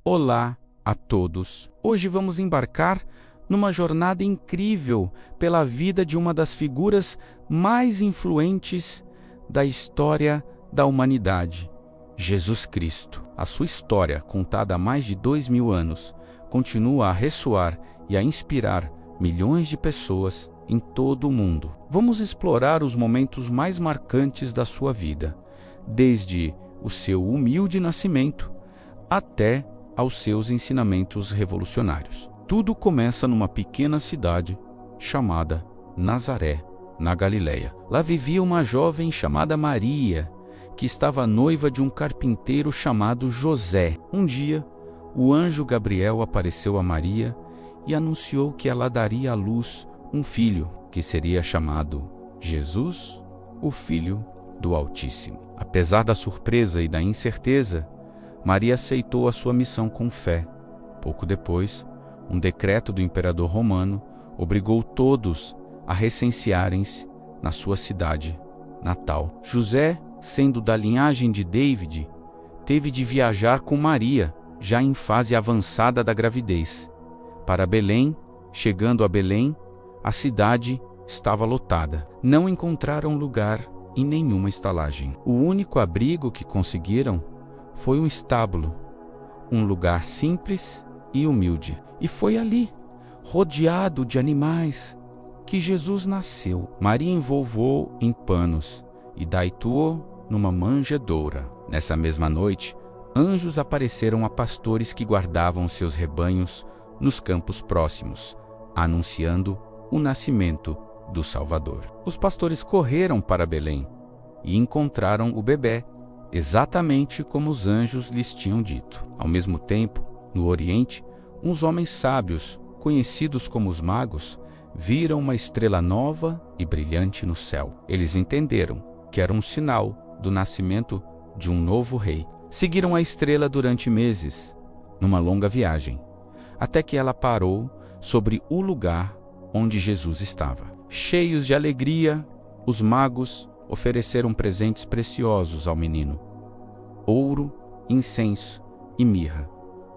Olá a todos! Hoje vamos embarcar numa jornada incrível pela vida de uma das figuras mais influentes da história da humanidade, Jesus Cristo. A sua história, contada há mais de 2000 anos, continua a ressoar e a inspirar milhões de pessoas em todo o mundo. Vamos explorar os momentos mais marcantes da sua vida, desde o seu humilde nascimento até aos seus ensinamentos revolucionários. Tudo começa numa pequena cidade chamada Nazaré, na Galileia. Lá vivia uma jovem chamada Maria, que estava noiva de um carpinteiro chamado José. Um dia, o anjo Gabriel apareceu a Maria e anunciou que ela daria à luz um filho, que seria chamado Jesus, o Filho do Altíssimo. Apesar da surpresa e da incerteza, Maria aceitou a sua missão com fé. Pouco depois, um decreto do imperador romano obrigou todos a recensearem-se na sua cidade natal. José, sendo da linhagem de David, teve de viajar com Maria, já em fase avançada da gravidez, para Belém. Chegando a Belém, a cidade estava lotada. Não encontraram lugar em nenhuma estalagem. O único abrigo que conseguiram foi um estábulo, um lugar simples e humilde. E foi ali, rodeado de animais, que Jesus nasceu. Maria envolveu em panos e deitou-o numa manjedoura. Nessa mesma noite, anjos apareceram a pastores que guardavam seus rebanhos nos campos próximos, anunciando o nascimento do Salvador. Os pastores correram para Belém e encontraram o bebé, exatamente como os anjos lhes tinham dito. Ao mesmo tempo, no Oriente, uns homens sábios, conhecidos como os magos, viram uma estrela nova e brilhante no céu. Eles entenderam que era um sinal do nascimento de um novo rei. Seguiram a estrela durante meses, numa longa viagem, até que ela parou sobre o lugar onde Jesus estava. Cheios de alegria, os magos ofereceram presentes preciosos ao menino: ouro, incenso e mirra,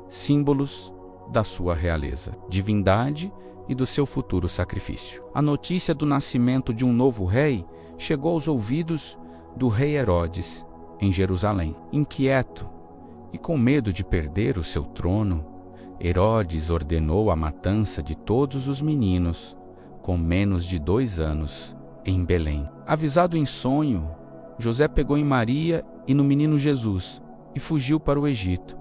símbolos da sua realeza, divindade e do seu futuro sacrifício. A notícia do nascimento de um novo rei chegou aos ouvidos do rei Herodes, em Jerusalém. Inquieto e com medo de perder o seu trono, Herodes ordenou a matança de todos os meninos com menos de 2 anos em Belém. Avisado em sonho, José pegou em Maria e no menino Jesus e fugiu para o Egito,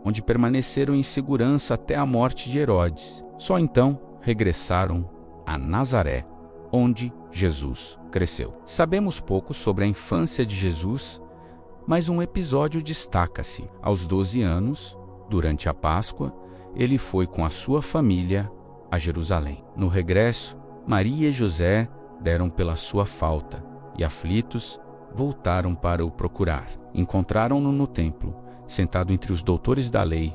onde permaneceram em segurança até a morte de Herodes. Só então regressaram a Nazaré, onde Jesus cresceu. Sabemos pouco sobre a infância de Jesus, mas um episódio destaca-se. Aos 12 anos, durante a Páscoa, ele foi com a sua família a Jerusalém. No regresso, Maria e José deram pela sua falta e, aflitos, voltaram para o procurar. Encontraram-no no templo, sentado entre os doutores da lei,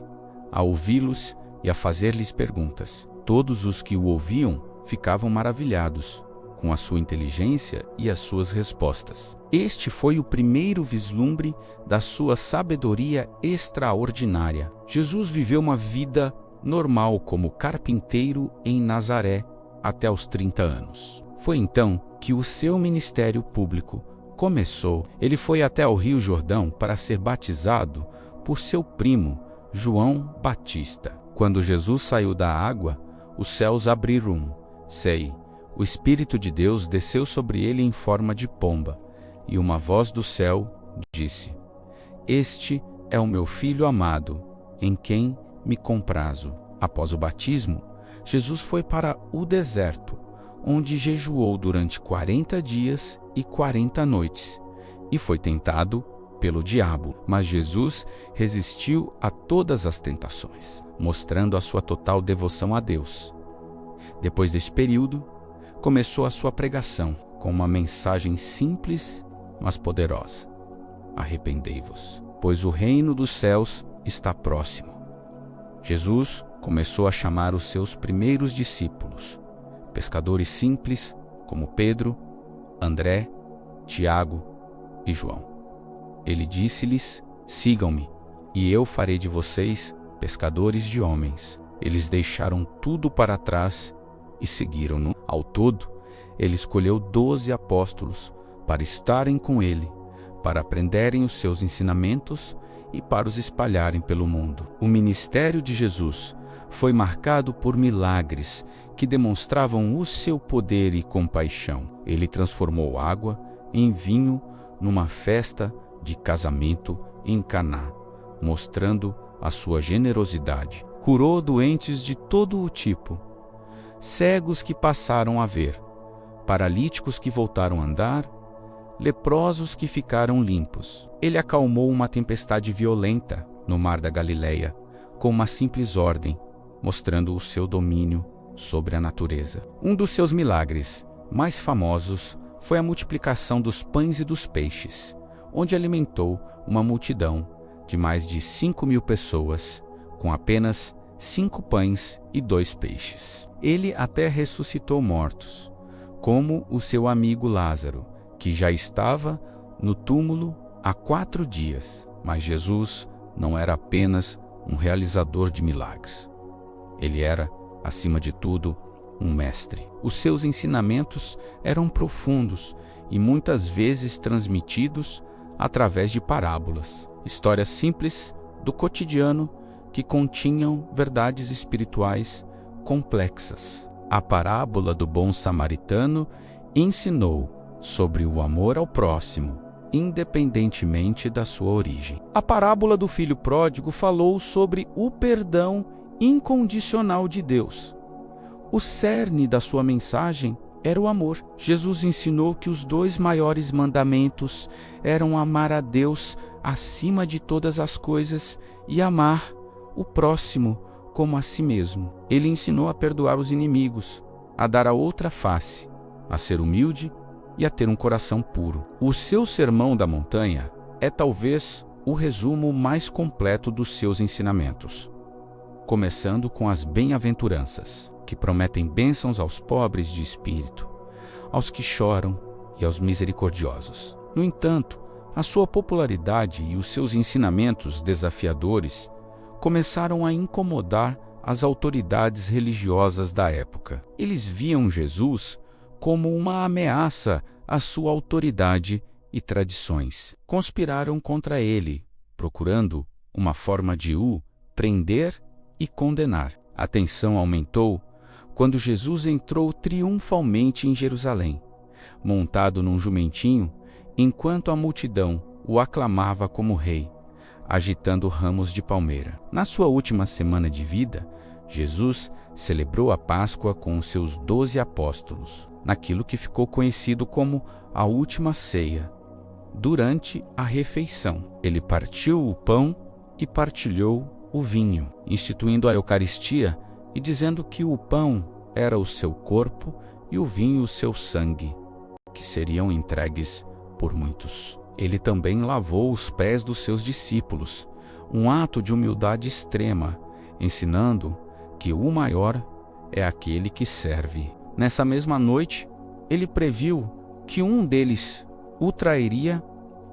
a ouvi-los e a fazer-lhes perguntas. Todos os que o ouviam ficavam maravilhados com a sua inteligência e as suas respostas. Este foi o primeiro vislumbre da sua sabedoria extraordinária. Jesus viveu uma vida normal como carpinteiro em Nazaré até os 30 anos. Foi então que o seu ministério público começou. Ele foi até o Rio Jordão para ser batizado por seu primo, João Batista. Quando Jesus saiu da água, os céus abriram. O Espírito de Deus desceu sobre ele em forma de pomba, e uma voz do céu disse: Este é o meu Filho amado, em quem me comprazo. Após o batismo, Jesus foi para o deserto, onde jejuou durante 40 dias e 40 noites, e foi tentado pelo diabo. Mas Jesus resistiu a todas as tentações, mostrando a sua total devoção a Deus. Depois deste período, começou a sua pregação com uma mensagem simples, mas poderosa: arrependei-vos, pois o reino dos céus está próximo. Jesus começou a chamar os seus primeiros discípulos, pescadores simples como Pedro, André, Tiago e João. Ele disse-lhes: sigam-me, e eu farei de vocês pescadores de homens. Eles deixaram tudo para trás e seguiram-no. Ao todo, ele escolheu 12 apóstolos para estarem com ele, para aprenderem os seus ensinamentos e para os espalharem pelo mundo. O ministério de Jesus foi marcado por milagres que demonstravam o seu poder e compaixão. Ele transformou água em vinho numa festa de casamento em Caná, mostrando a sua generosidade. Curou doentes de todo o tipo, cegos que passaram a ver, paralíticos que voltaram a andar, leprosos que ficaram limpos. Ele acalmou uma tempestade violenta no mar da Galileia com uma simples ordem, mostrando o seu domínio sobre a natureza. Um dos seus milagres mais famosos foi a multiplicação dos pães e dos peixes, onde alimentou uma multidão de mais de 5.000 pessoas com apenas 5 pães e 2 peixes. Ele até ressuscitou mortos, como o seu amigo Lázaro, que já estava no túmulo há 4 dias. Mas Jesus não era apenas um realizador de milagres. Ele era, acima de tudo, um mestre. Os seus ensinamentos eram profundos e muitas vezes transmitidos através de parábolas, histórias simples do cotidiano que continham verdades espirituais complexas. A parábola do bom samaritano ensinou sobre o amor ao próximo, independentemente da sua origem. A parábola do filho pródigo falou sobre o perdão incondicional de Deus. O cerne da sua mensagem era o amor. Jesus ensinou que os 2 maiores mandamentos eram amar a Deus acima de todas as coisas e amar o próximo como a si mesmo. Ele ensinou a perdoar os inimigos, a dar a outra face, a ser humilde e a ter um coração puro. O seu Sermão da Montanha é talvez o resumo mais completo dos seus ensinamentos, começando com as bem-aventuranças, que prometem bênçãos aos pobres de espírito, aos que choram e aos misericordiosos. No entanto, a sua popularidade e os seus ensinamentos desafiadores começaram a incomodar as autoridades religiosas da época. Eles viam Jesus como uma ameaça à sua autoridade e tradições. Conspiraram contra ele, procurando uma forma de o prender e condenar. A tensão aumentou quando Jesus entrou triunfalmente em Jerusalém, montado num jumentinho, enquanto a multidão o aclamava como rei, agitando ramos de palmeira. Na sua última semana de vida, Jesus celebrou a Páscoa com os seus 12 apóstolos, naquilo que ficou conhecido como a última ceia. Durante a refeição, ele partiu o pão e partilhou o vinho, instituindo a Eucaristia e dizendo que o pão era o seu corpo e o vinho o seu sangue, que seriam entregues por muitos. Ele também lavou os pés dos seus discípulos, um ato de humildade extrema, ensinando que o maior é aquele que serve. Nessa mesma noite, ele previu que um deles o trairia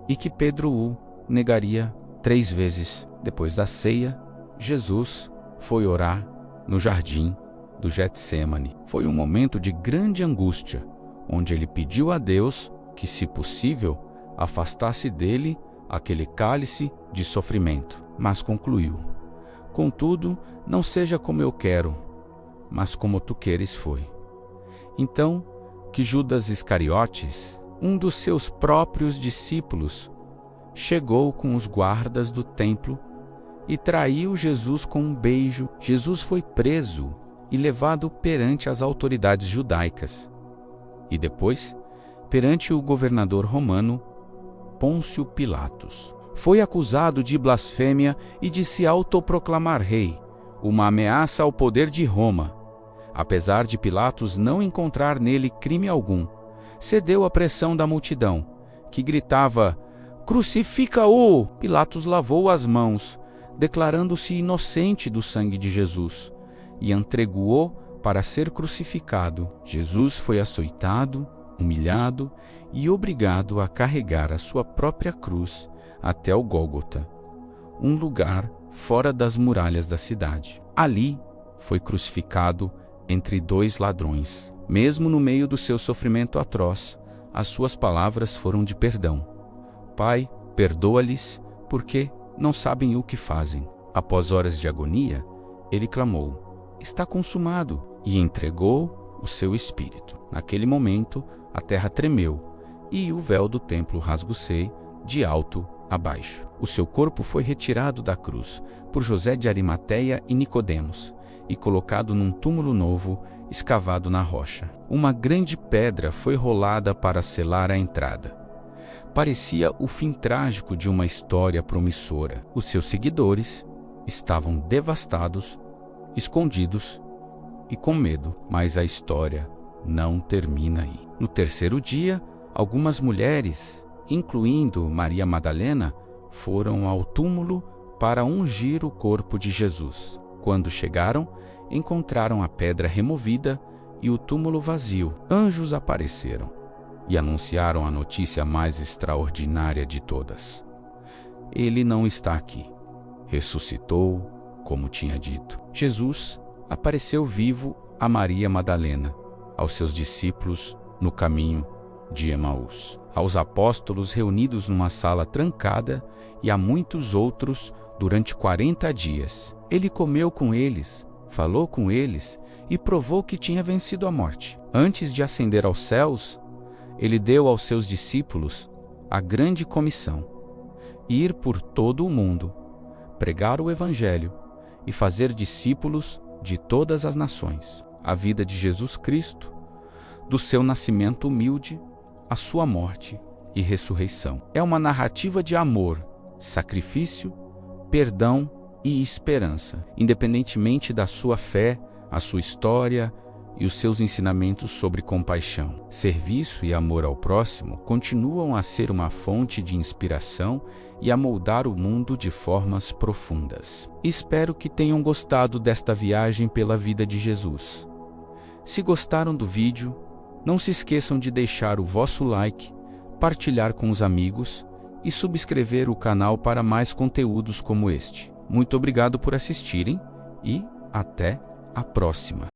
e que Pedro o negaria 3 vezes. Depois da ceia, Jesus foi orar no jardim do Getsêmani. Foi um momento de grande angústia, onde ele pediu a Deus que, se possível, afastasse dele aquele cálice de sofrimento. Mas concluiu: contudo, não seja como eu quero, mas como tu queres foi. Então, que Judas Iscariotes, um dos seus próprios discípulos, chegou com os guardas do templo e traiu Jesus com um beijo. Jesus foi preso e levado perante as autoridades judaicas, e depois perante o governador romano Pôncio Pilatos. Foi acusado de blasfêmia e de se autoproclamar rei, uma ameaça ao poder de Roma. Apesar de Pilatos não encontrar nele crime algum, cedeu à pressão da multidão, que gritava: "Crucifica-o!" Pilatos lavou as mãos, declarando-se inocente do sangue de Jesus, e entregou-o para ser crucificado. Jesus foi açoitado, humilhado e obrigado a carregar a sua própria cruz até o Gólgota, um lugar fora das muralhas da cidade. Ali foi crucificado entre dois ladrões. Mesmo no meio do seu sofrimento atroz, as suas palavras foram de perdão. Pai, perdoa-lhes, porque não sabem o que fazem. Após horas de agonia, ele clamou: está consumado, e entregou o seu espírito. Naquele momento, a terra tremeu, e o véu do templo rasgou-se de alto a baixo. O seu corpo foi retirado da cruz por José de Arimateia e Nicodemos e colocado num túmulo novo escavado na rocha. Uma grande pedra foi rolada para selar a entrada. Parecia o fim trágico de uma história promissora. Os seus seguidores estavam devastados, escondidos e com medo, mas a história não termina aí. No terceiro dia, algumas mulheres, incluindo Maria Madalena, foram ao túmulo para ungir o corpo de Jesus. Quando chegaram, encontraram a pedra removida e o túmulo vazio. Anjos apareceram e anunciaram a notícia mais extraordinária de todas: ele não está aqui. Ressuscitou, como tinha dito. Jesus apareceu vivo a Maria Madalena, aos seus discípulos no caminho de Emaús, aos apóstolos reunidos numa sala trancada e a muitos outros durante 40 dias. Ele comeu com eles, falou com eles e provou que tinha vencido a morte. Antes de ascender aos céus, ele deu aos seus discípulos a grande comissão: ir por todo o mundo, pregar o Evangelho e fazer discípulos de todas as nações. A vida de Jesus Cristo, do seu nascimento humilde à sua morte e ressurreição, é uma narrativa de amor, sacrifício, perdão e esperança. Independentemente da sua fé, a sua história e os seus ensinamentos sobre compaixão, serviço e amor ao próximo continuam a ser uma fonte de inspiração e a moldar o mundo de formas profundas. Espero que tenham gostado desta viagem pela vida de Jesus. Se gostaram do vídeo, não se esqueçam de deixar o vosso like, partilhar com os amigos e subscrever o canal para mais conteúdos como este. Muito obrigado por assistirem e até a próxima.